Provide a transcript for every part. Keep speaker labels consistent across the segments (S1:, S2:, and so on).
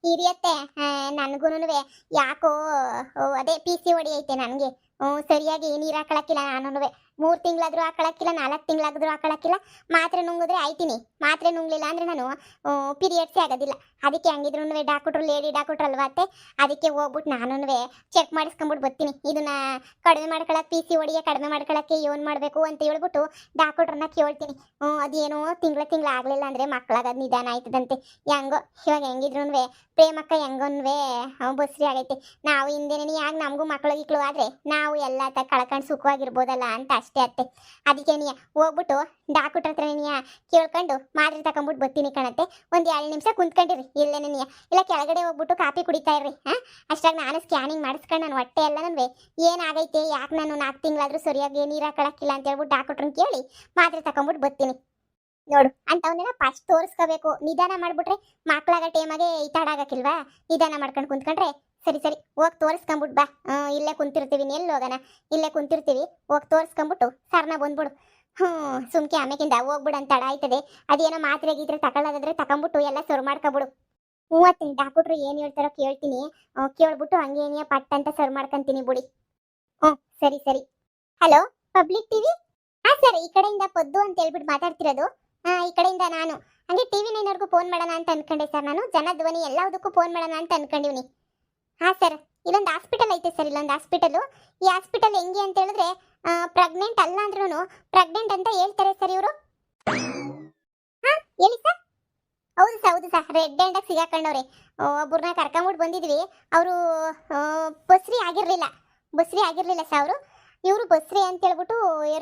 S1: ಹಿರಿಯತ್ತೆ ನನಗೂನುವೆ ಯಾಕೋ ಅದೇ P C ಹೊಡಿ ಐತೆ ನನಗೆ. ಸರಿಯಾಗಿ ನೀರು ಹಾಕೊಳಕ್ಕಿಲ್ಲ ನಾನುನುವೆ. 3 ತಿಂಗಳಾದ್ರೂ ಹಾಕೊಳಕ್ಕಿಲ್ಲ, 4 ತಿಂಗಳಾದ್ರೂ ಹಾಕೊಳಕ್ಕಿಲ್ಲ. ಮಾತ್ರೆ ನುಂಗಿದ್ರೆ ಆಯ್ತೀನಿ, ಮಾತ್ರೆ ನುಂಗ್ಲಿಲ್ಲ ಅಂದ್ರೆ ನಾನು ಪೀರಿಯಡ್ಸೇ ಆಗೋದಿಲ್ಲ. ಅದಕ್ಕೆ ಹಂಗಿದ್ರು ಡಾಕ್ಟ್ರು ಲೇಡಿ ಡಾಕ್ಟ್ರು ಅಲ್ವಾ ಅತ್ತೆ, ಅದಕ್ಕೆ ಹೋಗ್ಬಿಟ್ಟು ನಾನುನುವೆ ಚೆಕ್ ಮಾಡಿಸ್ಕೊಂಬಿಟ್ಟು ಬರ್ತೀನಿ. ಇದನ್ನ ಕಡಿಮೆ ಮಾಡ್ಕೊಳಕ್ಕೆ, ಪಿ ಸಿ ಹೊಡಿಯ ಕಡಿಮೆ ಮಾಡ್ಕೊಳಕ್ಕೆ ಏನು ಮಾಡಬೇಕು ಅಂತ ಹೇಳ್ಬಿಟ್ಟು ಡಾಕ್ಟ್ರನ್ನ ಕೇಳ್ತೀನಿ. ಅದೇನೋ ತಿಂಗಳ ಆಗಲಿಲ್ಲ ಅಂದರೆ ಮಕ್ಕಳಾಗದು ನಿಧಾನ ಆಯ್ತದಂತೆ. ಹೆಂಗೋ ಇವಾಗ ಹೆಂಗಿದ್ರು ಪ್ರೇಮಕ್ಕ ಹೆಂಗೋನ್ವೇ ಬಸ್ರಿ ಆಗೈತೆ. ನಾವು ಹಿಂದೆನೇ ಯಾಕೆ ನಮಗೂ ಮಕ್ಕಳು ಆದರೆ ನಾವು ಎಲ್ಲ ಕಳ್ಕೊಂಡು ಸುಖವಾಗಿರ್ಬೋದಲ್ಲ ಅಂತ ಅಷ್ಟೇ ಅತ್ತೆ. ಅದಕ್ಕೆ ನೀ ಹೋಗ್ಬಿಟ್ಟು ಡಾಕ್ಟ್ರ ಹತ್ರ ನೀ ಕೇಳ್ಕೊಂಡು ಮಾತ್ರೆ ತಗೊಂಬಿಟ್ಟು ಬರ್ತೀನಿ ಕಣತ್ತೆ. ಒಂದು 2 ನಿಮಿಷ ಕುಂತ್ಕೊಂಡಿರಿ ಇಲ್ಲೇನೆ ನೀ, ಇಲ್ಲ ಕೆಳಗಡೆ ಹೋಗ್ಬಿಟ್ಟು ಕಾಫಿ ಕುಡಿತಾ ಇರ್ರಿ. ಅಷ್ಟಾಗ ನಾನು ಸ್ಕ್ಯಾನಿಂಗ್ ಮಾಡಿಸ್ಕೊಂಡು ನಾನು ಹೊಟ್ಟೆ ಎಲ್ಲನೂ ಏನಾಗೈತೆ, ಯಾಕೆ ನಾನು 4 ತಿಂಗಳಾದ್ರೂ ಸರಿಯಾಗಿ ನೀರು ಹಾಕೊಳಕ್ಕಿಲ್ಲ ಅಂತ ಹೇಳ್ಬಿಟ್ಟು ಡಾಕ್ಟ್ರನ್ನ ಕೇಳಿ ಮಾತ್ರೆ ತಗೊಂಬಿಟ್ಟು ಬರ್ತೀನಿ. ನೋಡು ಅಂತವನ್ನೆಲ್ಲ ಫಸ್ಟ್ ತೋರಿಸ್ಕೋಬೇಕು. ನಿಧಾನ ಮಾಡ್ಬಿಟ್ರೆ ಮಕ್ಕಳಾಗ ಟೈಮಾಗೆ ಈತಾಡಾಗಕ್ಕಿಲ್ವಾ? ನಿಧಾನ ಮಾಡ್ಕೊಂಡು ಕುಂತ್ಕೊಂಡ್ರೆ ಸರಿ ಹೋಗಿ ತೋರಿಸ್ಕೊಂಬಿಟ್ಟು ಬಾ. ಇಲ್ಲೇ ಕುಂತಿರ್ತೀವಿ, ಎಲ್ಲಿ ಹೋಗೋಣ, ಇಲ್ಲೇ ಕುಂತಿರ್ತೀವಿ, ಹೋಗಿ ತೋರಿಸ್ಕೊಂಬಿಟ್ಟು ಸರ್ನ ಬಂದ್ಬಿಡು. ಸುಮ್ಕೆ ಆಮೇಕಿಂದ ಹೋಗ್ಬಿಡು ಅಂತ ತಡ ಆಯ್ತದೆ. ಅದೇನೋ ಮಾತ್ರೆ ಗೀತ್ರೆ ತಗೊಳ್ಳೋದಾದ್ರೆ ತಗೊಂಬಿಟ್ಟು ಎಲ್ಲ ಸರ್ವ್ ಮಾಡ್ಕೊಬಿಡು. 30 ಡಾಕ್ಟ್ರು ಏನು ಹೇಳ್ತಾರೋ ಕೇಳ್ತೀನಿ, ಕೇಳ್ಬಿಟ್ಟು ಹಂಗೇನಿಯ ಪಟ್ ಅಂತ ಸರ್ವ್ ಮಾಡ್ಕೊಂತೀನಿ ಬಿಡಿ. ಸರಿ. Hello, public TV? ಸರ್, ಈ ಕಡೆಯಿಂದ ಪದ್ದು ಅಂತ ಹೇಳ್ಬಿಟ್ಟು ಮಾತಾಡ್ತಿರೋದು. ಈ ಕಡೆಯಿಂದ ನಾನು ಹಂಗೆ ಟಿವಿ 9 ಫೋನ್ ಮಾಡೋಣ ಅಂತ ಅನ್ಕೊಂಡೆ ಸರ್. ನಾನು ಜನಧ್ವನಿ ಎಲ್ಲದಕ್ಕೂ ಫೋನ್ ಮಾಡೋಣ ಅಂತ ಅನ್ಕೊಂಡಿವ್ನಿ. ಸರ್, ಇಲ್ಲೊಂದು ಹಾಸ್ಪಿಟಲ್ ಐತೆ ಸರ್, ಇಲ್ಲೊಂದು ಹಾಸ್ಪಿಟಲು. ಈ ಹಾಸ್ಪಿಟಲ್ ಹೆಂಗೆ ಅಂತ ಹೇಳಿದ್ರೆ ಪ್ರೆಗ್ನೆಂಟ್ ಅಲ್ಲ ಅಂದ್ರೂ ಪ್ರೆಗ್ನೆಂಟ್ ಅಂತ ಹೇಳ್ತಾರೆ ಸರ್ ಇವರು. ಹೇಳಿ ಸರ್. ಹೌದು ಸರ್, ರೆಡ್ ಹ್ಯಾಂಡಾಗಿ ಸಿಗಾಕೊಂಡವ್ರೆ. ಒಬ್ಬರನ್ನ ಕರ್ಕೊಂಬಿಟ್ಟು ಬಂದಿದ್ವಿ. ಅವರು ಬಸ್ರಿ ಆಗಿರಲಿಲ್ಲ ಸರ್ ಅವರು. ಇವರು ಬಸ್ರಿ ಅಂತ ಹೇಳ್ಬಿಟ್ಟು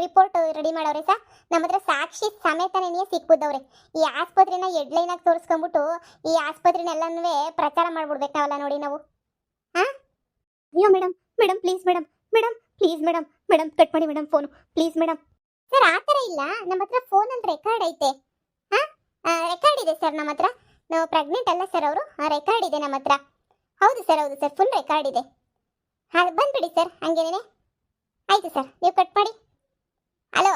S1: ರಿಪೋರ್ಟ್ ರೆಡಿ ಮಾಡವ್ರೆ ಸರ್. ನಮ್ಮ ಹತ್ರ ಸಾಕ್ಷಿ ಸಮೇತನೇ ಸಿಕ್ಬಿದ್ದವ್ರೆ. ಈ ಆಸ್ಪತ್ರೆನ ಹೆಡ್ಲೈನಾಗಿ ತೋರಿಸ್ಕೊಂಡ್ಬಿಟ್ಟು ಈ ಆಸ್ಪತ್ರೆನೆಲ್ಲನೂ ಪ್ರಚಾರ ಮಾಡ್ಬಿಡ್ಬೇಕಾವಲ್ಲ ನೋಡಿ ನಾವು. ಅಯ್ಯೋ ಮೇಡಮ್ ಪ್ಲೀಸ್ ಮೇಡಮ್ ಕಟ್ ಮಾಡಿ madam phone please madam. Sir, ಆ ಥರ ಇಲ್ಲ, ನಮ್ಮ ಹತ್ರ ಫೋನಲ್ಲಿ ರೆಕಾರ್ಡ್ ಐತೆ. ರೆಕಾರ್ಡ್ ಇದೆ ಸರ್ ನಮ್ಮ ಹತ್ರ. ನಾವು ಪ್ರೆಗ್ನೆಂಟ್ ಅಲ್ಲ ಸರ್ ಅವರು, ರೆಕಾರ್ಡ್ ಇದೆ ನಮ್ಮ ಹತ್ರ. ಹೌದು ಸರ್ ಫುಲ್ ರೆಕಾರ್ಡ್ ಇದೆ. ಬಂದ್ಬಿಡಿ ಸರ್ ಹಂಗೇನೇ. ಆಯಿತು ಸರ್, ನೀವು ಕಟ್ ಮಾಡಿ. Hello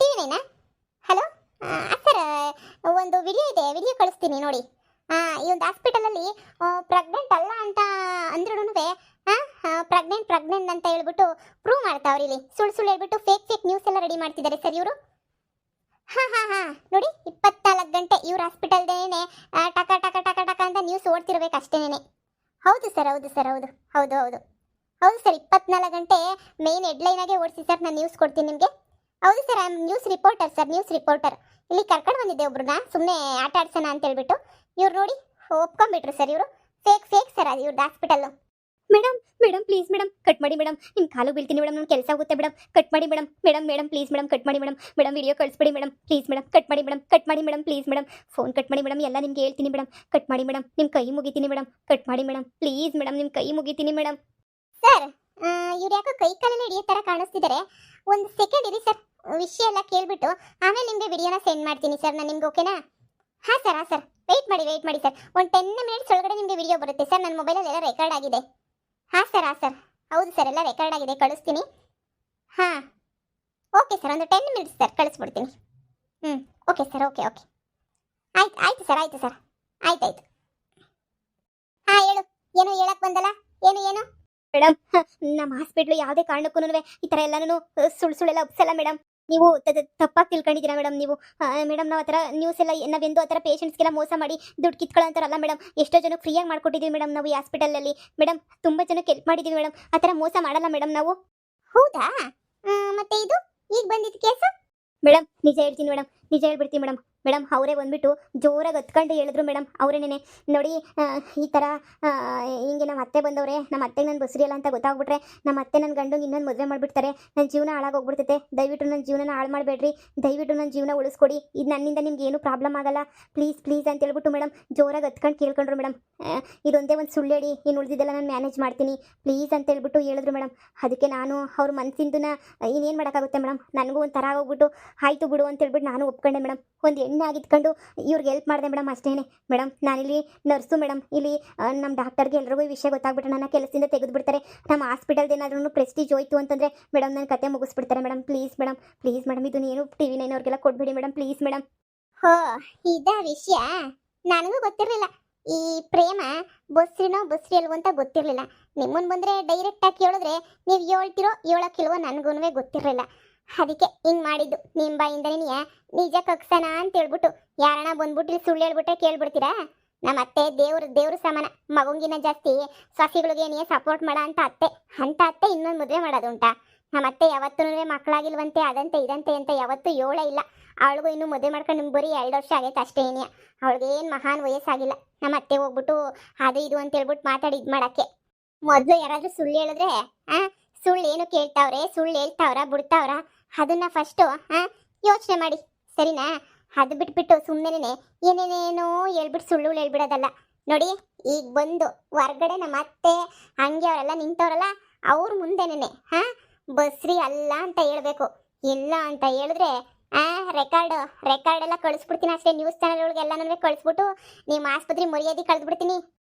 S1: TV Naina? Hello sir, ಒಂದು ವಿಡಿಯೋ ಇದೆ, ವಿಡಿಯೋ ಕಳಿಸ್ತೀನಿ ನೋಡಿ. ಈ ಒಂದು ಹಾಸ್ಪಿಟಲಲ್ಲಿ ಪ್ರೆಗ್ನೆಂಟ್ ಅಲ್ಲ ಅಂತ ಅಂದ್ರೂ ಪ್ರೆಗ್ನೆಂಟ್ ಅಂತ ಹೇಳ್ಬಿಟ್ಟು ಪ್ರೂವ್ ಮಾಡ್ತಾವ್ರಿ. ಇಲ್ಲಿ ಸುಳ್ಳು ಹೇಳ್ಬಿಟ್ಟು ಫೇಕ್ ನ್ಯೂಸ್ ಎಲ್ಲ ರೆಡಿ ಮಾಡ್ತಿದ್ದಾರೆ ಸರ್ ಇವರು. ನೋಡಿ, 24 ಗಂಟೆ ಇವ್ರ ಹಾಸ್ಪಿಟಲ್ದೇನೆ ಟಕ ಟಕ ಟಕ ಟಕ ಅಂತ ನ್ಯೂಸ್ ಓಡ್ತಿರ್ಬೇಕು ಅಷ್ಟೇನೆ. ಹೌದು ಸರ್, ಹೌದು 24 ಗಂಟೆ ಮೇನ್ ಹೆಡ್ಲೈನಾಗೆ ಓಡಿಸಿ ಸರ್. ನಾನು ನ್ಯೂಸ್ ಕೊಡ್ತೀನಿ ನಿಮಗೆ. ಹೌದು sir, I am news reporter. ಇಲ್ಲಿ ಕರ್ಕೊಂಡು ಬಂದಿದ್ದೆ ಒಬ್ರನ್ನ, ಸುಮ್ಮನೆ ಆಟ ಆಡ್ಸೋಣ ಅಂತ ಹೇಳ್ಬಿಟ್ಟು. ಇವ್ರು ನೋಡಿ ಒಪ್ಕೊಂಡ್ಬಿಟ್ರು ಸರ್. ಇವರು ಫೇಕ್ ಸರ್, ಅದು ಇವ್ರದ್ದು hospital. Madam please madam cut ಮಾಡಿ ಮೇಡಮ್, ನಿಮ್ಮ ಕಾಲು ಬೀಳ್ತೀನಿ ಮೇಡಮ್, ನನ್ನ ಕೆಲಸ ಆಗುತ್ತೆ ಮೇಡಮ್, ಕಟ್ ಮಾಡಿ ಮೇಡಮ್ ಪ್ಲೀಸ್ ಮೇಡಮ್ ಕಟ್ ಮಾಡಿ ಮೇಡಮ್ ವಿಡಿಯೋ ಕಳಿಸ್ಬಿಡಿ ಮೇಡಮ್ ಪ್ಲೀಸ್ ಮೇಡಮ್, ಕಟ್ ಮಾಡಿ madam please madam, phone cut ಮಾಡಿ ಮೇಡಮ್, ಎಲ್ಲ ನಿಮ್ಗೆ ಹೇಳ್ತೀನಿ ಮೇಡಮ್, ಕಟ್ ಮಾಡಿ ಮೇಡಮ್, ನಿಮ್ಮ ಕೈ ಮುಗಿತೀನಿ ಮೇಡಮ್, ಕಟ್ ಮಾಡಿ ಮೇಡಮ್ ಪ್ಲೀಸ್ ಮೇಡಮ್, ನಿಮ್ಮ ಕೈ ಮುಗಿತೀನಿ ಮೇಡಮ್. ಸರ್, ಇವ್ರು ಯಾಕೋ ಕೈ ಕಾಲಲ್ಲಿ ಹಿಡಿಯೋ ಥರ ಕಾಣಿಸ್ತಿದ್ದಾರೆ. ಒಂದು ಸೆಕೆಂಡ್ ಇರಿ ಸರ್, ವಿಷಯ ಎಲ್ಲ ಕೇಳಿಬಿಟ್ಟು ಆಮೇಲೆ ನಿಮಗೆ ವಿಡಿಯೋನ ಸೆಂಡ್ ಮಾಡ್ತೀನಿ ಸರ್ ನಾನು ನಿಮ್ಗೆ. ಓಕೆನಾ? ಸರ್ ವೆಯ್ಟ್ ಮಾಡಿ ಸರ್. ಒಂದು 10 ಮಿನಿಟ್ಸ್ ಒಳಗಡೆ ನಿಮಗೆ ವಿಡಿಯೋ ಬರುತ್ತೆ ಸರ್. ನನ್ನ ಮೊಬೈಲಲ್ಲಿ ಎಲ್ಲ ರೆಕಾರ್ಡ್ ಆಗಿದೆ. ಸರ್ ಹೌದು ಸರ್, ಎಲ್ಲ ರೆಕಾರ್ಡ್ ಆಗಿದೆ, ಕಳಿಸ್ತೀನಿ. ಓಕೆ ಸರ್, ಒಂದು 10 ಮಿನಿಟ್ಸ್ ಸರ್, ಕಳಿಸ್ಬಿಡ್ತೀನಿ. ಓಕೆ ಸರ್, ಓಕೆ ಆಯ್ತು ಸರ್ ಆಯ್ತು. ಹೇಳು, ಏನು ಹೇಳಕ್ ಬಂದಲ್ಲ? ಏನು ಮೇಡಮ್, ನಮ್ಮ ಹಾಸ್ಪಿಟ್ಲು ಯಾವುದೇ ಕಾರಣಕ್ಕೂ ಈ ಥರ ಎಲ್ಲನೂ ಸುಳ್ಳೆಲ್ಲ ಒಪ್ಸಲ್ಲ ಮೇಡಮ್. ನೀವು ತಪ್ಪಾಗಿ ತಿಳ್ಕೊಂಡಿದ್ದೀರಾ ಮೇಡಮ್. ನೀವು ಮೇಡಮ್, ನಾವು ಆ ಥರ ನ್ಯೂಸ್ ಎಲ್ಲ ನಾವೆಂದು ಆ ಥರ ಪೇಷಂಟ್ಸ್ಗೆಲ್ಲ ಮೋಸ ಮಾಡಿ ದುಡ್ಡು ಕಿತ್ಕೊಳ್ಳೋಂತಾರಲ್ಲ ಮೇಡಮ್. ಎಷ್ಟೋ ಜನಕ್ಕೆ ಫ್ರೀಯಾಗಿ ಮಾಡ್ಕೊಟ್ಟಿದ್ದೀವಿ ಮೇಡಮ್ ನಾವು ಈ ಹಾಸ್ಪಿಟಲಲ್ಲಿ ಮೇಡಮ್. ತುಂಬ ಜನಕ್ಕೆ ಹೆಲ್ಪ್ ಮಾಡಿದ್ದೀವಿ ಮೇಡಮ್. ಆ ಥರ ಮೋಸ ಮಾಡಲ್ಲ ಮೇಡಮ್ ನಾವು. ಹೌದಾ? ಮತ್ತೆ ಇದು ಈಗ ಬಂದಿದ್ದು ಕೇಸು? ಮೇಡಮ್, ನಿಜ ಹೇಳ್ತೀನಿ ಮೇಡಮ್, ನಿಜ ಹೇಳ್ಬಿಡ್ತೀನಿ ಮೇಡಮ್. ಅವರೇ ಬಂದುಬಿಟ್ಟು ಜೋರಾಗಿ ಹತ್ಕೊಂಡು ಹೇಳಿದ್ರು ಮೇಡಮ್. ಅವರೇನೇ ನೋಡಿ, ಈ ಥರ ಹಿಂಗೆ ನಮ್ಮ ಅತ್ತೆ ಬಂದವ್ರೆ, ನಮ್ಮ ಅತ್ತೆಗೆ ನಾನು ಬಸ್ರಿಯಲ್ಲ ಅಂತ ಗೊತ್ತಾಗ್ಬಿಟ್ರೆ ನಮ್ಮ ಅತ್ತೆ ನನ್ನ ಗಂಡು ಇನ್ನೊಂದು ಮದುವೆ ಮಾಡಿಬಿಡ್ತಾರೆ, ನನ್ನ ಜೀವನ ಹಾಳಾಗೋಗ್ಬಿಡ್ತೈತೆ. ದಯವಿಟ್ಟು ನನ್ನ ಜೀವನ ಹಾಳು ಮಾಡಬೇಡ್ರಿ, ದಯವಿಟ್ಟು ನನ್ನ ಜೀವನ ಉಳಿಸ್ಕೊಡಿ, ಇದು ನನ್ನಿಂದ ನಿಮ್ಗೆ ಏನೂ ಪ್ರಾಬ್ಲಮ್ ಆಗಲ್ಲ, ಪ್ಲೀಸ್ ಅಂತ ಹೇಳ್ಬಿಟ್ಟು ಮೇಡಮ್ ಜೋರಾಗಿ ಹತ್ಕೊಂಡು ಕೇಳ್ಕೊಂಡ್ರು ಮೇಡಮ್. ಇದೊಂದೇ ಒಂದು ಸುಳ್ಳು ಹೇಳಿ, ಇನ್ನು ಉಳಿದಿದ್ದೆಲ್ಲ ನಾನು ಮ್ಯಾನೇಜ್ ಮಾಡ್ತೀನಿ ಪ್ಲೀಸ್ ಅಂತ ಹೇಳ್ಬಿಟ್ಟು ಹೇಳಿದ್ರು ಮೇಡಮ್. ಅದಕ್ಕೆ ನಾನು ಅವ್ರ ಮನಸ್ಸಿಂದನ ಇನ್ನೇನು ಮಾಡೋಕ್ಕಾಗುತ್ತೆ ಮೇಡಮ್. ನನಗೂ ಒಂದು ಥರ ಆಗೋಗ್ಬಿಟ್ಟು ಆಯಿತು ಬಿಡು ಅಂತ ಹೇಳ್ಬಿಟ್ಟು ನಾನು ಒಪ್ಕೊಂಡೆ ಮೇಡಮ್. ಒಂದು ಹೆಣ್ಣು ಆಗಿದ್ಕೊಂಡು ಇವ್ರಿಗೆ ಹೆಲ್ಪ್ ಮಾಡಿದೆ ಮೇಡಮ್, ಅಷ್ಟೇ ಮೇಡಮ್. ನಾನಿಲ್ಲಿ ನರ್ಸು ಮೇಡಮ್. ಇಲ್ಲಿ ನಮ್ಮ ಡಾಕ್ಟರ್ಗೆ ಎಲ್ರಿಗೂ ಈ ವಿಷಯ ಗೊತ್ತಾಗ್ಬಿಟ್ಟು ನನ್ನ ಕೆಲಸದಿಂದ ತೆಗೆದುಬಿಡ್ತಾರೆ. ನಮ್ಮ ಹಾಸ್ಪಿಟಲ್ದು ಏನಾದ್ರೂ ಪ್ರೆಸ್ಟೀಜ್ ಹೋಯ್ತು ಅಂತಂದರೆ ಮೇಡಮ್ ನನ್ನ ಕತೆ ಮುಗಿಸ್ಬಿಡ್ತಾರೆ ಮೇಡಮ್. ಪ್ಲೀಸ್ ಮೇಡಮ್ ಇದು ನೀನು ಟಿವಿ 9 ಅವ್ರಿಗೆಲ್ಲ ಕೊಡ್ಬೇಡಿ ಮೇಡಮ್, ಪ್ಲೀಸ್ ಮೇಡಮ್. ಇದಾ ವಿಷಯ? ನನಗೂ ಗೊತ್ತಿರಲಿಲ್ಲ. ಈ ಪ್ರೇಮ ಬಸ್ರಿನೋ ಬಸ್ರಿ ಅಲ್ವೋ ಅಂತ ಗೊತ್ತಿರಲಿಲ್ಲ. ನಿಮ್ಮನ್ನು ಬಂದರೆ ಡೈರೆಕ್ಟಾಗಿ ಕೇಳಿದ್ರೆ ನೀವು ಹೇಳ್ತಿರೋ ಹೇಳೋಕ್ಕಿಲ್ವೋ ನನಗೂ ಗೊತ್ತಿರಲಿಲ್ಲ. ಅದಕ್ಕೆ ಹಿಂಗೆ ಮಾಡಿದ್ದು ನಿಮ್ಮ ಬಾಯಿಂದನೇ ನಿಜ ಕಕ್ಸನ ಅಂತ ಹೇಳ್ಬಿಟ್ಟು ಯಾರಣ್ಣ ಬಂದ್ಬಿಟ್ಟು ಇಲ್ಲಿ ಸುಳ್ಳು ಹೇಳ್ಬಿಟ್ರೆ ಕೇಳ್ಬಿಡ್ತೀರಾ? ನಮ್ಮ ಅತ್ತೆ ದೇವ್ರ ಸಮಾನ, ಮಗುಂಗಿನ ಜಾಸ್ತಿ ಸೊಸಿಗಳಿಗೇನೇ ಸಪೋರ್ಟ್ ಮಾಡೋ ಅಂತ ಅತ್ತೆ ಇನ್ನೊಂದು ಮದುವೆ ಮಾಡೋದು ಉಂಟಾ? ನಮ್ಮ ಅತ್ತೆ ಯಾವತ್ತೂ ಮಕ್ಕಳಾಗಿಲ್ವಂತೆ ಅದಂತೆ ಇದಂತೆ ಅಂತ ಯಾವತ್ತೂ ಹೇಳೇ ಇಲ್ಲ. ಅವಳಿಗೂ ಇನ್ನೂ ಮದುವೆ ಮಾಡ್ಕೊಂಡು ನಿಮ್ಗೆ ಬರೀ 2 ವರ್ಷ ಆಗೈತೆ ಅಷ್ಟೇ. ಏನೇ ಅವಳಿಗೇನು ಮಹಾನ್ ವಯಸ್ಸಾಗಿಲ್ಲ. ನಮ್ಮ ಅತ್ತೆ ಹೋಗ್ಬಿಟ್ಟು ಅದು ಇದು ಅಂತ ಹೇಳ್ಬಿಟ್ಟು ಮಾತಾಡಿ ಇದು ಮಾಡೋಕ್ಕೆ. ಮೊದಲು ಯಾರಾದರೂ ಸುಳ್ಳು ಹೇಳಿದ್ರೆ ಸುಳ್ಳು ಏನು ಕೇಳ್ತಾವ್ರೆ, ಸುಳ್ಳು ಹೇಳ್ತಾವ್ರ ಬಿಡ್ತಾವ್ರ, ಅದನ್ನ ಫಸ್ಟು ಯೋಚನೆ ಮಾಡಿ, ಸರಿನಾ? ಅದು ಬಿಟ್ಬಿಟ್ಟು ಸುಮ್ಮನೆ ಏನೇನೇನೋ ಹೇಳ್ಬಿಟ್ಟು ಸುಳ್ಳು ಹೇಳ್ಬಿಡೋದಲ್ಲ. ನೋಡಿ, ಈಗ ಬಂದು ಹೊರ್ಗಡೆ ನಮ್ಮ ಅತ್ತೆ ಹಂಗೆ ಅವರೆಲ್ಲ ನಿಂತವ್ರಲ್ಲ, ಅವ್ರ ಮುಂದೆನೇ ಬಸ್ರಿ ಅಲ್ಲ ಅಂತ ಹೇಳ್ಬೇಕು. ಇಲ್ಲ ಅಂತ ಹೇಳಿದ್ರೆ ರೆಕಾರ್ಡ್ ಎಲ್ಲ ಕಳಿಸ್ಬಿಡ್ತೀನಿ ಅಷ್ಟೇ. ನ್ಯೂಸ್ ಚಾನಲ್ ಒಳಗೆ ಎಲ್ಲನೂ ಕಳಿಸ್ಬಿಟ್ಟು ನಿಮ್ಮ ಆಸ್ಪತ್ರೆ ಮರ್ಯಾದೆ ಕಳೆದ್ಬಿಡ್ತೀನಿ.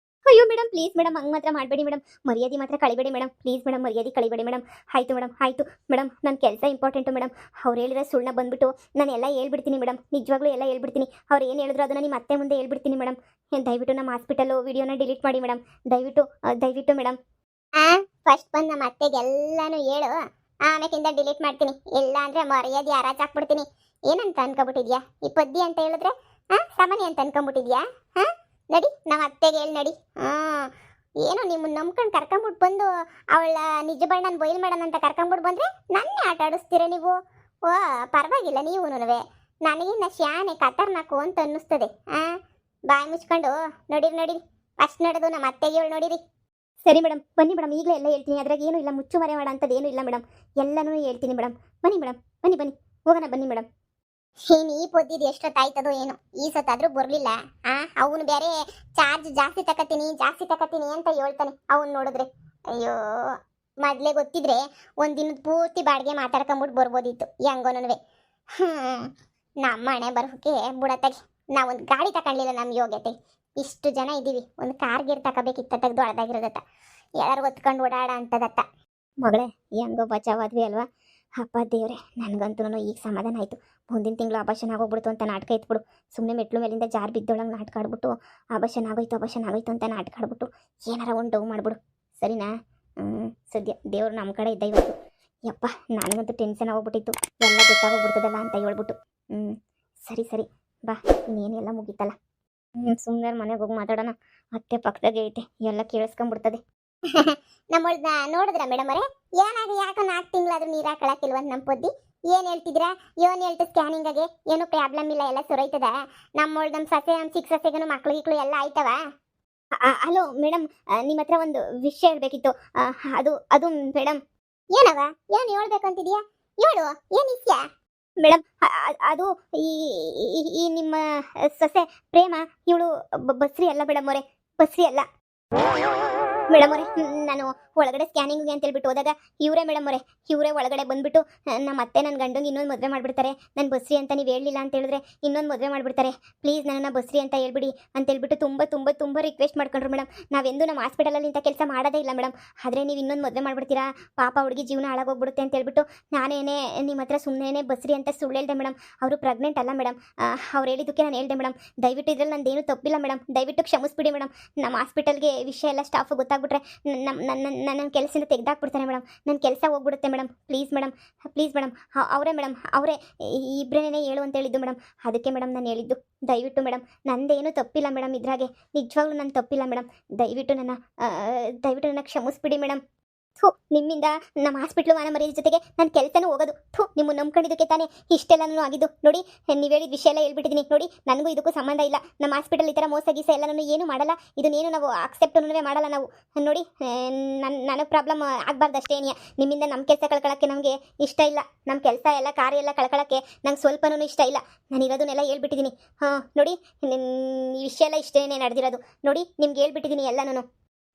S2: ಅಯ್ಯೋ ಮೇಡಮ್, ಪ್ಲೀಸ್ ಮೇಡಮ್, ಹಂಗೆ ಮಾತ್ರ ಮಾಡಬೇಡಿ ಮೇಡಮ್. ಮರ್ಯಾದೆ ಮಾತ್ರ ಕಳಿಬೇಡಿ ಮೇಡಮ್, ಪ್ಲೀಸ್ ಮೇಡಮ್, ಮರ್ಯಾದೆ ಕಳಿಬೇಡಿ ಮೇಡಮ್. ಆಯಿತು ಮೇಡಮ್, ಆಯಿತು ಮೇಡಮ್, ನನ್ನ ಕೆಲಸ ಇಂಪಾರ್ಟೆಂಟು ಮೇಡಮ್. ಅವ್ರು ಹೇಳಿದ್ರೆ ಸುಳ್ಳನ್ನ ಬಂದುಬಿಟ್ಟು ನಾನು ಎಲ್ಲ ಹೇಳ್ಬಿಡ್ತೀನಿ ಮೇಡಮ್, ನಿಜವಾಗ್ಲೂ ಎಲ್ಲ ಹೇಳ್ಬಿಡ್ತೀನಿ. ಅವ್ರು ಏನು ಹೇಳಿದ್ರು ಅದನ್ನು ನಿಮ್ಮ ಅತ್ತೆ ಮುಂದೆ ಹೇಳ್ಬಿಡ್ತೀನಿ ಮೇಡಮ್. ದಯವಿಟ್ಟು ನಮ್ಮ ಹಾಸ್ಪಿಟಲು ವಿಡಿಯೋನ ಡಿಲೀಟ್ ಮಾಡಿ ಮೇಡಮ್, ದಯವಿಟ್ಟು ಮೇಡಮ್.
S1: ಫಸ್ಟ್ ಬಂದು ನಮ್ಮ ಅತ್ತೆಗೆ ಎಲ್ಲನೂ ಹೇಳು, ಆಮೇಕಿಂದ ಡಿಲೀಟ್ ಮಾಡ್ತೀನಿ. ಇಲ್ಲ ಅಂದರೆ ಮರ್ಯಾದೆ ಹರಾಜ್ ಹಾಕ್ಬಿಡ್ತೀನಿ. ಏನಂತ ಅನ್ಕೊಬಿಟ್ಟಿದ್ಯಾ? ಈ ಪದ್ಯ ಅಂತ ಹೇಳಿದ್ರೆ ಸಾಮಾನ್ಯ ಅಂತ ಅನ್ಕೊಂಬಿಟ್ಟಿದ್ಯಾ? ನಡಿ, ನಮ್ಮ ಅತ್ತೆಗೆ ಹೇಳಿ ನಡಿ. ಏನೋ ನಿಮ್ಮನ್ನ ನಂಬ್ಕೊಂಡು ಕರ್ಕೊಂಬಿಟ್ಟು ಬಂದು ಅವಳ ನಿಜ ಬಣ್ಣನ ಬಯಲು ಮಾಡೋಣ ಅಂತ ಕರ್ಕೊಂಬಿಟ್ಟು ಬಂದರೆ ನನ್ನೇ ಆಟ ಆಡಿಸ್ತೀರ ನೀವು. ಓ ಪರವಾಗಿಲ್ಲ, ನೀವೂ ನನಗಿನ್ನ ಶಾನೆ ಖತರ್ನಾಕು ಅಂತ ಅನ್ನಿಸ್ತದೆ. ಬಾಯಿ ಮುಚ್ಕೊಂಡು ನೋಡಿರಿ ಫಸ್ಟ್ ನಡೆದು ನಮ್ಮ ಅತ್ತೆಗೆ ಹೇಳಿ ನೋಡಿರಿ.
S2: ಸರಿ ಮೇಡಮ್, ಬನ್ನಿ ಮೇಡಮ್, ಈಗಲೇ ಎಲ್ಲ ಹೇಳ್ತೀನಿ. ಅದ್ರಾಗ ಏನೂ ಇಲ್ಲ, ಮುಚ್ಚುಮರೆ ಮಾಡೋ ಅಂಥದ್ದು ಏನೂ ಇಲ್ಲ ಮೇಡಮ್, ಎಲ್ಲನೂ ಹೇಳ್ತೀನಿ ಮೇಡಮ್. ಬನ್ನಿ ಮೇಡಮ್, ಬನ್ನಿ ಹೋಗೋಣ, ಬನ್ನಿ ಮೇಡಮ್.
S1: ಏನು ಈ ಪೊದ್ದಿದ್ದು ಎಷ್ಟೊತ್ತಾಯ್ತದೋ ಏನೋ, ಈ ಸತ್ತಾದ್ರೂ ಬರಲಿಲ್ಲ. ಅವನು ಬೇರೆ ಚಾರ್ಜ್ ಜಾಸ್ತಿ ತಕತೀನಿ ಅಂತ ಹೇಳ್ತಾನೆ. ಅವನು ನೋಡಿದ್ರೆ ಅಯ್ಯೋ, ಮೊದಲೇ ಗೊತ್ತಿದ್ರೆ ಒಂದಿನದ ಪೂರ್ತಿ ಬಾಡಿಗೆ ಮಾತಾಡ್ಕೊಂಬಿಟ್ಟು ಬರ್ಬೋದಿತ್ತು ಹೆಂಗೋನೂ. ನಮ್ಮ ಹಣೆ ಬರೋಕ್ಕೆ ಬುಡತ್ತಾಗಿ ನಾವೊಂದು ಗಾಡಿ ತಗೊಳ್ಳಿಲ್ಲ. ನಮ್ಮ ಯೋಗ್ಯತೆ ಇಷ್ಟು ಜನ ಇದ್ದೀವಿ, ಒಂದು ಕಾರ್ಗೀರ್ ತಗೋಬೇಕಿತ್ತ, ತೆಗೆದು ಅಳದಾಗಿರೋದತ್ತ, ಯಾರು ಹೊತ್ಕೊಂಡು ಓಡಾಡ ಅಂತದತ್ತ.
S2: ಮಗಳೇ, ಹೆಂಗೋ ಬಚಾವಾದ್ವಿ ಅಲ್ವಾ? ಅಪ್ಪ ದೇವ್ರೆ, ನನಗಂತೂ ಈಗ ಸಮಾಧಾನ ಆಯಿತು. ಮುಂದಿನ ತಿಂಗಳು ಆಭಾಷಣ ಆಗೋಗ್ಬಿಡ್ತು ಅಂತ ನಾಟಕ ಇಟ್ಬಿಡು. ಸುಮ್ಮನೆ ಮೆಟ್ಲು ಮೇಲಿಂದ ಜಾರ್ ಬಿದ್ದೊಳಗೆ ನಾಟಕ ಆಡ್ಬಿಟ್ಟು ಆಭಾಷಣ ಆಗೋಯ್ತು ಅಂತ ನಾಟಕ ಆಡ್ಬಿಟ್ಟು ಏನಾರ ಒಂದು ಡೌ ಮಾಡಿಬಿಡು, ಸರಿನಾ? ಸದ್ಯ ದೇವ್ರು ನಮ್ಮ ಕಡೆ ಇದ್ದ ಇವತ್ತು. ಯಪ್ಪ, ನನಗಂತೂ ಟೆನ್ಷನ್ ಆಗೋಗ್ಬಿಟ್ಟಿತ್ತು, ಎಲ್ಲ ಗೊತ್ತಾಗೋಗ್ಬಿಡ್ತದಲ್ಲ ಅಂತ ಹೇಳ್ಬಿಟ್ಟು. ಸರಿ ಬಾ, ಇನ್ನೇನೆಲ್ಲ ಮುಗೀತಲ್ಲ. ಸುಮ್ಮನೆ ಮನೆಗೆ ಹೋಗಿ ಮಾತಾಡೋಣ. ಅತ್ತೆ ಪಕ್ಕದಾಗೆ ಐತೆ, ಎಲ್ಲ ಕೇಳಿಸ್ಕೊಂಡ್ಬಿಡ್ತದೆ.
S1: ನಮ್ಮಳ್ದ ನೋಡಿದ್ರ ಮೇಡಮ್ ಅವರೇ, ಯಾಕೆ 4 ತಿಂಗಳಾದ್ರೂ ನೀರು ಹಾಕೊಳಕಿಲ್ವಂತ ನಮ್ಮ ಪೊದ್ದಿ ಏನು ಹೇಳ್ತಿದ್ರಾ? ಏನು ಹೇಳ್ತು ಸ್ಕ್ಯಾನಿಂಗಾಗೆ? ಏನು ಪ್ರಾಬ್ಲಮ್ ಇಲ್ಲ, ಎಲ್ಲ ಸುರೈತದ? ನಮ್ಮ ಸಸೆ ನಮ್ಮ ಚಿಕ್ಕ ಸಸೆಗೂ ಮಕ್ಳು ಎಲ್ಲ ಆಯ್ತವ?
S2: ಹಲೋ ಮೇಡಮ್, ನಿಮ್ಮ ಹತ್ರ ಒಂದು ವಿಷಯ ಹೇಳ್ಬೇಕಿತ್ತು. ಅದು ಮೇಡಮ್.
S1: ಏನವ? ಏನು ಹೇಳ್ಬೇಕಂತಿದ್ಯಾ? ಹೇಳು, ಏನು ವಿಷಯ
S2: ಮೇಡಮ್? ಅದು ಈ ನಿಮ್ಮ ಸೊಸೆ ಪ್ರೇಮ, ಇವಳು ಬಸ್ರಿ ಅಲ್ಲ ಮೇಡಮ್ ಅವರೇ, ಬಸ್ರಿ ಅಲ್ಲ ಮೇಡಮ್ ಅವರೇ. ನಾನು ಒಳಗಡೆ ಸ್ಕ್ಯಾನಿಂಗ್ಗೆ ಅಂತ ಹೇಳ್ಬಿಟ್ಟು ಹೋದಾಗ ಇವರೇ ಮೇಡಮ್ ಅವರೇ, ಇವರೇ ಒಳಗಡೆ ಬಂದುಬಿಟ್ಟು ನಮ್ಮ ಅತ್ತೆ ನನ್ನ ಗಂಡಂಗೆ ಇನ್ನೊಂದು ಮದುವೆ ಮಾಡಿಬಿಡ್ತಾರೆ, ನಾನು ಬಸ್ರಿ ಅಂತ ನೀವು ಹೇಳಲಿಲ್ಲ ಅಂತ ಹೇಳಿದ್ರೆ ಇನ್ನೊಂದು ಮದುವೆ ಮಾಡಿಬಿಡ್ತಾರೆ, ಪ್ಲೀಸ್ ನನ್ನನ್ನು ಬಸ್ರಿ ಅಂತ ಹೇಳ್ಬಿಡಿ ಅಂತ ಹೇಳ್ಬಿಟ್ಟು ತುಂಬ ರಿಕ್ವೆಸ್ಟ್ ಮಾಡ್ಕೊಂಡ್ರು ಮೇಡಮ್. ನಾವೆಂದು ನಮ್ಮ ಹಾಸ್ಪಿಟಲಲ್ಲಿ ಇಂಥ ಕೆಲಸ ಮಾಡೋದೇ ಇಲ್ಲ ಮೇಡಮ್, ಆದರೆ ನೀವು ಇನ್ನೊಂದು ಮದುವೆ ಮಾಡಿಬಿಡ್ತೀರಾ, ಪಾಪ ಹುಡುಗಿ ಜೀವನ ಹಾಳಾಗೋಗ್ಬಿಡುತ್ತೆ ಅಂತ ಹೇಳ್ಬಿಟ್ಟು ನಾನೇನೇ ನಿಮ್ಮ ಹತ್ರ ಸುಮ್ಮನೆ ಬಸ್ರಿ ಅಂತ ಸುಳ್ಳು ಹೇಳ್ದೆ ಮೇಡಮ್. ಅವರು ಪ್ರೆಗ್ನೆಂಟ್ ಅಲ್ಲ ಮೇಡಮ್, ಅವ್ರು ಹೇಳಿದ್ದಕ್ಕೆ ನಾನು ಹೇಳ್ದೆ ಮೇಡಮ್. ದಯವಿಟ್ಟು ಇದ್ರಲ್ಲಿ ನಂದೇನು ತಪ್ಪಿಲ್ಲ ಮೇಡಮ್, ದಯವಿಟ್ಟು ಕ್ಷಮಿಸ್ಬಿಡಿ ಮೇಡಮ್. ನಮ್ಮ ಹಾಸ್ಪಿಟಲ್ಗೆ ವಿಷಯ ಎಲ್ಲ ಸ್ಟಾಫ್ ಗೊತ್ತಾಗ್ಬಿಟ್ರೆ ನನ್ನ ಕೆಲಸದಿಂದ ತೆಗೆದಾಕ್ಬಿಡ್ತಾರೆ ಮೇಡಮ್, ನನ್ನ ಕೆಲಸ ಹೋಗ್ಬಿಡುತ್ತೆ ಮೇಡಮ್. ಪ್ಲೀಸ್ ಮೇಡಮ್, ಅವರೇ ಇಬ್ಬರೇನೇ ಹೇಳು ಅಂತ ಹೇಳಿದ್ದು ಮೇಡಮ್. ಅದಕ್ಕೆ ಮೇಡಮ್ ನಾನು ಹೇಳಿದ್ದು. ದಯವಿಟ್ಟು ಮೇಡಮ್, ನಂದೇನು ತಪ್ಪಿಲ್ಲ ಮೇಡಮ್, ಇದ್ರಾಗೆ ನಿಜವಾಗ್ಲೂ ನನ್ನ ತಪ್ಪಿಲ್ಲ ಮೇಡಮ್. ದಯವಿಟ್ಟು ನನ್ನ ಕ್ಷಮಿಸ್ಬಿಡಿ ಮೇಡಮ್. ನಿಮ್ಮಿಂದ ನಮ್ಮ ಹಾಸ್ಪಿಟ್ಲು ಮಾನ ಮರ್ಯಾದೆ ಜೊತೆಗೆ ನನ್ನ ಕೆಲಸನೂ ಹೋಗೋದು. ನಿಮ್ಮನ್ನು ನಂಬ್ಕೊಂಡಿದ್ದಕ್ಕೆ ತಾನೇ ಇಷ್ಟೆಲ್ಲನೂ ಆಗಿದ್ದು. ನೋಡಿ, ನೀವು ಹೇಳಿದ ವಿಷಯ ಎಲ್ಲ ಹೇಳ್ಬಿಟ್ಟಿದ್ದೀನಿ. ನೋಡಿ, ನನಗೂ ಇದಕ್ಕೂ ಸಂಬಂಧ ಇಲ್ಲ. ನಮ್ಮ ಹಾಸ್ಪಿಟಲ್ ಈ ಥರ ಮೋಸ ಗೀಸ ಎಲ್ಲನೂ ಏನು ಮಾಡಲ್ಲ, ಇದನ್ನೇನು ನಾವು ಆಕ್ಸೆಪ್ಟೂ ಮಾಡಲ್ಲ ನಾವು. ನೋಡಿ, ನನಗೆ ಪ್ರಾಬ್ಲಮ್ ಆಗಬಾರ್ದು ಅಷ್ಟೇ. ನಿಮ್ಮಿಂದ ನಮ್ಮ ಕೆಲಸ ಕಳ್ಕೊಳ್ಳೋಕ್ಕೆ ನಮಗೆ ಇಷ್ಟ ಇಲ್ಲ, ನಮ್ಮ ಕೆಲಸ ಎಲ್ಲ ಕಾರ್ಯ ಎಲ್ಲ ಕಳ್ಕೊಳ್ಳೋಕ್ಕೆ ನಂಗೆ ಸ್ವಲ್ಪನೂ ಇಷ್ಟ ಇಲ್ಲ. ನಾನು ಇರೋದನ್ನೆಲ್ಲ ಹೇಳ್ಬಿಟ್ಟಿದ್ದೀನಿ. ನೋಡಿ, ಈ ವಿಷಯ ಎಲ್ಲ ಇಷ್ಟೇ ನಡೆದಿರೋದು. ನೋಡಿ, ನಿಮ್ಗೆ ಹೇಳ್ಬಿಟ್ಟಿದ್ದೀನಿ ಎಲ್ಲನೂ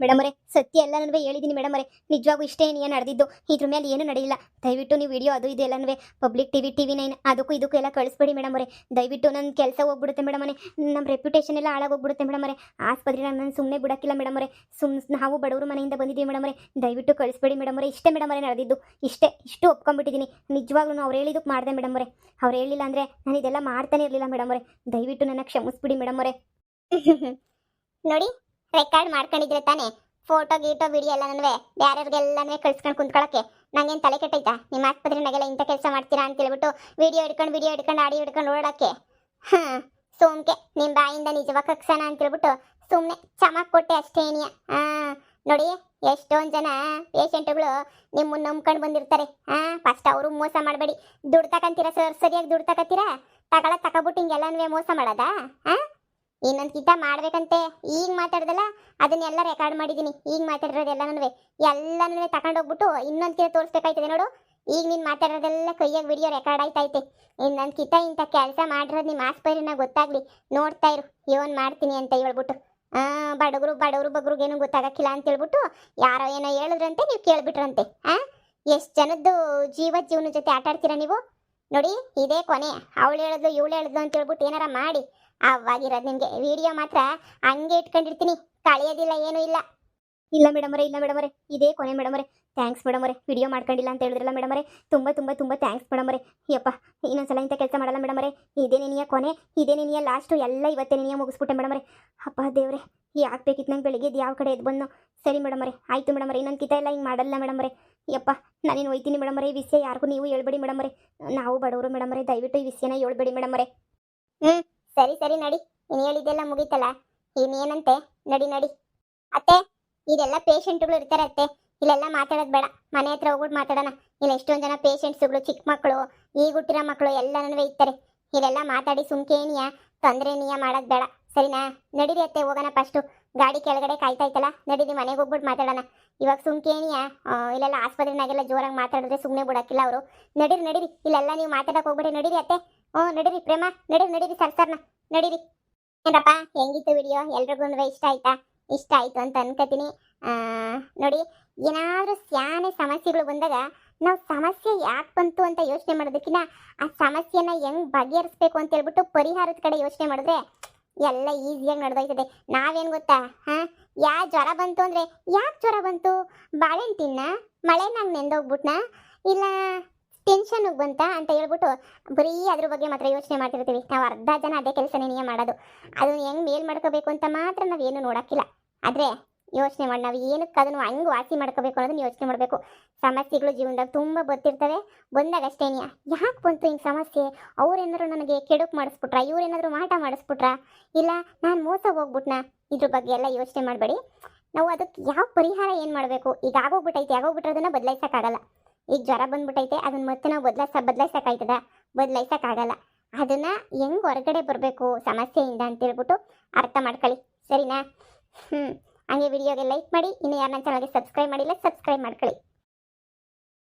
S2: ಮೇಡಮ್ ಅವರೇ, ಸತ್ಯ ಎಲ್ಲನೂ ಹೇಳಿದ್ದೀನಿ ಮೇಡಮ್ ಅವರೇ. ನಿಜವಾಗೂ ಇಷ್ಟೇ ನಡೆದಿದ್ದು, ಇದ್ರ ಮೇಲೆ ಏನೂ ನಡೆಯಿಲ್ಲ. ದಯವಿಟ್ಟು ನೀವು ವಿಡಿಯೋ ಅದು ಇದು ಎಲ್ಲನೂ ಪಬ್ಲಿಕ್ TV9 ಅದಕ್ಕೂ ಇದಕ್ಕೂ ಎಲ್ಲ ಕಳಿಸ್ಬೇಡಿ ಮೇಡಮ್ ಅವರೇ. ದಯವಿಟ್ಟು ನನ್ನ ಕೆಲಸ ಹೋಗ್ಬಿಡುತ್ತೆ ಮೇಡಮ್ ಅವರೇ, ನಮ್ಮ ರೆಪ್ಯುಟೇಷನ್ ಎಲ್ಲ ಹಾಳಾಗೋಗ್ಬಿಡುತ್ತೆ ಮೇಡಮ್ ಅವರೇ. ಆಸ್ಪತ್ರೆ ನಾನು ಸುಮ್ಮನೆ ಬಿಡೋಕ್ಕಿಲ್ಲ ಮೇಡಮ್ ಅವರೇ. ನಾವು ಬಡವರು ಮನೆಯಿಂದ ಬಂದಿದ್ದೀವಿ ಮೇಡಮ್ ಅವರೇ, ದಯವಿಟ್ಟು ಕಳಿಸ್ಬೇಡಿ ಮೇಡಮ್ ಅವರೇ. ಇಷ್ಟೇ ಮೇಡಮ್ ಅವರೇ ನಡೆದಿದ್ದು, ಇಷ್ಟು ಒಪ್ಕೊಂಡ್ಬಿಟ್ಟಿದ್ದೀನಿ. ನಿಜವಾಗ್ಲೂ ಅವ್ರು ಹೇಳಿದ್ದಕ್ಕೆ ಮಾಡಿದೆ ಮೇಡಮ್ ಅವರೇ. ಅವ್ರು ಹೇಳಿಲ್ಲ ಅಂದರೆ ನಾನು ಇದೆಲ್ಲ ಮಾಡ್ತಾನೆ ಇರಲಿಲ್ಲ ಮೇಡಮ್ ಅವರೇ. ದಯವಿಟ್ಟು ನನ್ನ ಕ್ಷಮಿಸ್ಬಿಡಿ ಮೇಡಮ್ ಅವರೇ.
S1: ನೋಡಿ ರೆಕಾರ್ಡ್ ಮಾಡ್ಕೊಂಡಿದ್ರೆ ತಾನೇ ಫೋಟೋ ಗೀಟೋ ವಿಡಿಯೋ ಎಲ್ಲನೂ ಯಾರ್ಯಾರಿಗೆಲ್ಲನೂ ಕಳ್ಸ್ಕೊಂಡು ಕುಂತ್ಕೊಳಕ್ಕೆ ನಂಗೇನು ತಲೆ ಕೆಟ್ಟೈತಾ ನಿಮ್ಮ ಆಸ್ಪತ್ರೆನಾಗೆಲ್ಲ ಇಂಥ ಕೆಲಸ ಮಾಡ್ತೀರಾ ಅಂತ ಹೇಳ್ಬಿಟ್ಟು ವಿಡಿಯೋ ಹಿಡ್ಕೊಂಡು ಆಡಿಯೋ ಹಿಡ್ಕೊಂಡು ಓಡಾಡಕ್ಕೆ ಹಾಂ ಸೋಮ್ಕೆ ನಿಮ್ಮ ಬಾಯಿಂದ ನಿಜವಾಗ ಕಕ್ಸಣ ಅಂತ ಹೇಳ್ಬಿಟ್ಟು ಸುಮ್ಮನೆ ಚಮಕ್ ಕೊಟ್ಟೆ ಅಷ್ಟೇನಿಯ ಹಾಂ ನೋಡಿ ಎಷ್ಟೊಂದು ಜನ ಪೇಷಂಟ್ಗಳು ನಿಮ್ಮನ್ನ ನಂಬ್ಕೊಂಡು ಬಂದಿರ್ತಾರೆ ಫಸ್ಟ್ ಅವರು ಮೋಸ ಮಾಡಬೇಡಿ ದುಡ್ಡು ತಗೊಂತೀರಾ ಸರಿಯಾಗಿ ದುಡ್ಡು ತಗೋತೀರಾ ತಗೊಬಿಟ್ಟು ಹಿಂಗೆಲ್ಲನೂ ಮೋಸ ಮಾಡೋದಾ ಇನ್ನೊಂದು ಕಿತ ಮಾಡ್ಬೇಕಂತೆ ಈಗ ಮಾತಾಡ್ದಲ್ಲ ಅದನ್ನೆಲ್ಲ ರೆಕಾರ್ಡ್ ಮಾಡಿದ್ದೀನಿ ಈಗ ಮಾತಾಡಿರೋದೆಲ್ಲನೂ ತಗೊಂಡೋಗ್ಬಿಟ್ಟು ಇನ್ನೊಂದು ಕಿತ ತೋರಿಸ್ಬೇಕಾಯ್ತದೆ ನೋಡು ಈಗ ನೀನು ಮಾತಾಡೋದೆಲ್ಲ ಕೈಯಾಗ ವಿಡಿಯೋ ರೆಕಾರ್ಡ್ ಆಯ್ತೈತೆ ಇನ್ನೊಂದು ಕಿತ ಇಂಥ ಕೆಲಸ ಮಾಡಿರೋದು ನಿಮ್ಮ ಆಸ್ಪತ್ರೆನ ಗೊತ್ತಾಗ್ಲಿ ನೋಡ್ತಾ ಇರು ಇವನ್ ಮಾಡ್ತೀನಿ ಅಂತ ಹೇಳ್ಬಿಟ್ಟು ಬಡವರು ಬಗ್ರಿಗೇನು ಗೊತ್ತಾಗಕ್ಕಿಲ್ಲ ಅಂತ ಹೇಳ್ಬಿಟ್ಟು ಯಾರೋ ಏನೋ ಹೇಳಿದ್ರಂತೆ ನೀವು ಕೇಳ್ಬಿಟ್ರಂತೆ ಎಷ್ಟು ಜನದ್ದು ಜೀವನ ಜೊತೆ ಆಟ ಆಡ್ತೀರಾ ನೀವು ನೋಡಿ ಇದೇ ಕೊನೆ ಅವಳು ಹೇಳಿದ್ಲು ಇವಳು ಹೇಳಿದ್ಲು ಅಂತ ಹೇಳ್ಬಿಟ್ಟು ಏನಾರ ಮಾಡಿ ಅವಾಗಿರೋದು ನಿಮಗೆ ವಿಡಿಯೋ ಮಾತ್ರ ಹಂಗೆ ಇಟ್ಕೊಂಡಿರ್ತೀನಿ ಕಳೆಯೋದಿಲ್ಲ ಏನೂ ಇಲ್ಲ.
S2: ಇಲ್ಲ ಮೇಡಮರೇ ಇದೇ ಕೊನೆ ಮೇಡಮರೇ. ಥ್ಯಾಂಕ್ಸ್ ಮೇಡಮರೇ, ವಿಡಿಯೋ ಮಾಡ್ಕೊಂಡಿಲ್ಲ ಅಂತ ಹೇಳಿದ್ರಲ್ಲ ಮೇಡಮರೇ, ತುಂಬ ಥ್ಯಾಂಕ್ಸ್ ಮೇಡಮರೇ. ಯಪ್ಪ ಇನ್ನೊಂದ್ಸಲ ಇಂಥ ಕೆಲಸ ಮಾಡಲ್ಲ ಮೇಡಮರೇ. ಇದೇ ನಿನಿಯ ಕೊನೆ, ಇದೇ ನಿನಿಯ ಲಾಸ್ಟು, ಎಲ್ಲ ಇವತ್ತೇ ನಿನಿಯ ಮುಗಿಸ್ಬಿಟ್ಟೆ ಮೇಡಮರೇ. ಅಪ್ಪ ದೇವ್ರೆ, ಯಾಕೆ ಬೇಕಿತ್ತು ನಂಗೆ ಬೆಳಿಗ್ಗೆ ಯಾವ ಕಡೆ ಎದ್ದು ಬಂದು. ಸರಿ ಮೇಡಮರೇ, ಆಯಿತು ಮೇಡಮರೇ, ಇನ್ನೊಂದು ಕಿತ ಎಲ್ಲ ಹಿಂಗೆ ಮಾಡಲ್ಲ ಮೇಡಮರೇ. ಯಪ್ಪ ನಾನೇನು ಹೋಯ್ತೀನಿ ಮೇಡಮರೇ. ಈ ವಿಷಯ ಯಾರಿಗೂ ನೀವು ಹೇಳ್ಬೇಡಿ ಮೇಡಮರೇ, ನಾವು ಬಡವರು ಮೇಡಮರೇ, ದಯವಿಟ್ಟು ಈ ವಿಷಯನ ಹೇಳ್ಬೇಡಿ ಮೇಡಮರೇ.
S1: ಸರಿ ನಡಿ, ನೀನು ಹೇಳಿದ್ದೆಲ್ಲ ಮುಗೀತಲ್ಲ, ಇನ್ನೇನಂತೆ ನಡಿ ಅತ್ತೆ. ಇದೆಲ್ಲ ಪೇಷಂಟ್ಗಳು ಇರ್ತಾರೆ ಅತ್ತೆ, ಇಲ್ಲೆಲ್ಲ ಮಾತಾಡೋದು ಬೇಡ, ಮನೆ ಹತ್ರ ಹೋಗ್ಬಿಟ್ಟು ಮಾತಾಡೋಣ. ಇಲ್ಲ ಎಷ್ಟೊಂದು ಜನ ಪೇಷಂಟ್ಸ್ಗಳು, ಚಿಕ್ಕ ಮಕ್ಕಳು, ಈಗ ಹುಟ್ಟಿರೋ ಮಕ್ಕಳು ಎಲ್ಲನೂ ಇರ್ತಾರೆ. ಇಲ್ಲೆಲ್ಲ ಮಾತಾಡಿ ಸುಮ್ಕೇನಿಯ ತೊಂದರೆ ಮಾಡೋದು ಬೇಡ, ಸರಿನಾ? ನಡೀರಿ ಅತ್ತೆ, ಹೋಗೋಣ. ಫಸ್ಟು ಗಾಡಿ ಕೆಳಗಡೆ ಕಾಯ್ತಾಯ್ತಲ್ಲ, ನಡೀರಿ ಮನೆಗೆ ಹೋಗ್ಬಿಟ್ಟು ಮಾತಾಡೋಣ. ಇವಾಗ ಸುಮ್ಕೇನಿಯ ಇಲ್ಲೆಲ್ಲ ಆಸ್ಪತ್ರೆನಾಗೆಲ್ಲ ಜೋರಾಗಿ ಮಾತಾಡಿದ್ರೆ ಸುಮ್ಮನೆ ಬಿಡೋಕ್ಕಿಲ್ಲ ಅವರು. ನಡೀರಿ ಇಲ್ಲೆಲ್ಲ ನೀವು ಮಾತಾಡೋಕೆ ಹೋಗ್ಬೇಡಿ. ನಡೀರಿ ಅತ್ತೆ. ನಡೀರಿ ಪ್ರೇಮ, ನಡೀರಿ ಸರ್ನ ನಡೀರಿ. ಏನಪ್ಪ ಹೆಂಗಿತ್ತು ವಿಡಿಯೋ? ಎಲ್ರಿಗೂ ಇಷ್ಟ ಆಯಿತು ಅಂತ ಅನ್ಕೋತೀನಿ. ನೋಡಿ, ಏನಾದರೂ ಸ್ಯಾನೆ ಸಮಸ್ಯೆಗಳು ಬಂದಾಗ ನಾವು ಸಮಸ್ಯೆ ಯಾಕೆ ಬಂತು ಅಂತ ಯೋಚನೆ ಮಾಡೋದಕ್ಕಿಂತ ಆ ಸಮಸ್ಯೆನ ಹೆಂಗೆ ಬಗೆಹರಿಸ್ಬೇಕು ಅಂತ ಹೇಳ್ಬಿಟ್ಟು ಪರಿಹಾರದ ಕಡೆ ಯೋಚನೆ ಮಾಡಿದ್ರೆ ಎಲ್ಲ ಈಸಿಯಾಗಿ ನಡೆದೋಯ್ತದೆ. ನಾವೇನು ಗೊತ್ತಾ, ಜ್ವರ ಬಂತು ಅಂದರೆ ಯಾಕೆ ಜ್ವರ ಬಂತು, ಬಾಳೆಹಣ್ಣು ತಿನ್ನ, ಮಳೆನಾಗ ನೆಂದೋಗ್ಬಿಟ್ನಾ, ಇಲ್ಲ ಟೆನ್ಷನ್ಗೆ ಬಂತ ಅಂತ ಹೇಳ್ಬಿಟ್ಟು ಬರೀ ಅದ್ರ ಬಗ್ಗೆ ಮಾತ್ರ ಯೋಚನೆ ಮಾಡ್ತಿರ್ತೀವಿ. ನಾವು ಅರ್ಧ ಜನ ಅದೇ ಕೆಲಸನೇ ಮಾಡೋದು. ಅದನ್ನು ಹೆಂಗೆ ಮೇಲ್ ಮಾಡ್ಕೋಬೇಕು ಅಂತ ಮಾತ್ರ ನಾವೇನು ನೋಡೋಕ್ಕಿಲ್ಲ. ಆದರೆ ಯೋಚನೆ ಮಾಡಿ ನಾವು ಏನಕ್ಕೆ ಅದನ್ನು ಹಂಗೆ ವಾಸಿ ಮಾಡ್ಕೋಬೇಕು ಅನ್ನೋದನ್ನ ಯೋಚನೆ ಮಾಡಬೇಕು. ಸಮಸ್ಯೆಗಳು ಜೀವನದಾಗ ತುಂಬ ಬರ್ತಿರ್ತವೆ. ಬಂದಾಗ ಅಷ್ಟೇನಿಯ ಯಾಕೆ ಬಂತು ಹಿಂಗೆ ಸಮಸ್ಯೆ, ಅವ್ರೇನಾದ್ರು ನನಗೆ ಕೆಡುಕು ಮಾಡಿಸ್ಬಿಟ್ರ, ಇವ್ರೇನಾದ್ರು ಮಾಟ ಮಾಡಿಸ್ಬಿಟ್ರ, ಇಲ್ಲ ನಾನು ಮೋಸ ಹೋಗ್ಬಿಟ್ನಾ, ಇದ್ರ ಬಗ್ಗೆ ಎಲ್ಲ ಯೋಚನೆ ಮಾಡಬೇಡಿ. ನಾವು ಅದಕ್ಕೆ ಯಾವ ಪರಿಹಾರ ಏನು ಮಾಡಬೇಕು, ಈಗ ಆಗೋಗ್ಬಿಟ್ರದನ್ನ ಬದಲಾಯಿಸೋಕ್ಕಾಗಲ್ಲ. ಈಗ ಜ್ವರ ಬಂದ್ಬಿಟ್ಟೈತೆ, ಅದನ್ನ ಮತ್ತೆ ನಾವು ಬದಲಾಯಿಸೋಕ್ಕಾಗಲ್ಲ. ಅದನ್ನ ಹೆಂಗೆ ಹೊರಗಡೆ ಬರಬೇಕು ಸಮಸ್ಯೆಯಿಂದ ಅಂತೇಳ್ಬಿಟ್ಟು ಅರ್ಥ ಮಾಡ್ಕೊಳ್ಳಿ, ಸರಿನಾ? ಹಂಗೆ ವಿಡಿಯೋಗೆ ಲೈಕ್ ಮಾಡಿ. ಇನ್ನು ಯಾರು ನನ್ನ ಚಾನಲ್ಗೆ ಸಬ್ಸ್ಕ್ರೈಬ್ ಮಾಡಿಲ್ಲ, ಸಬ್ಸ್ಕ್ರೈಬ್ ಮಾಡ್ಕೊಳ್ಳಿ.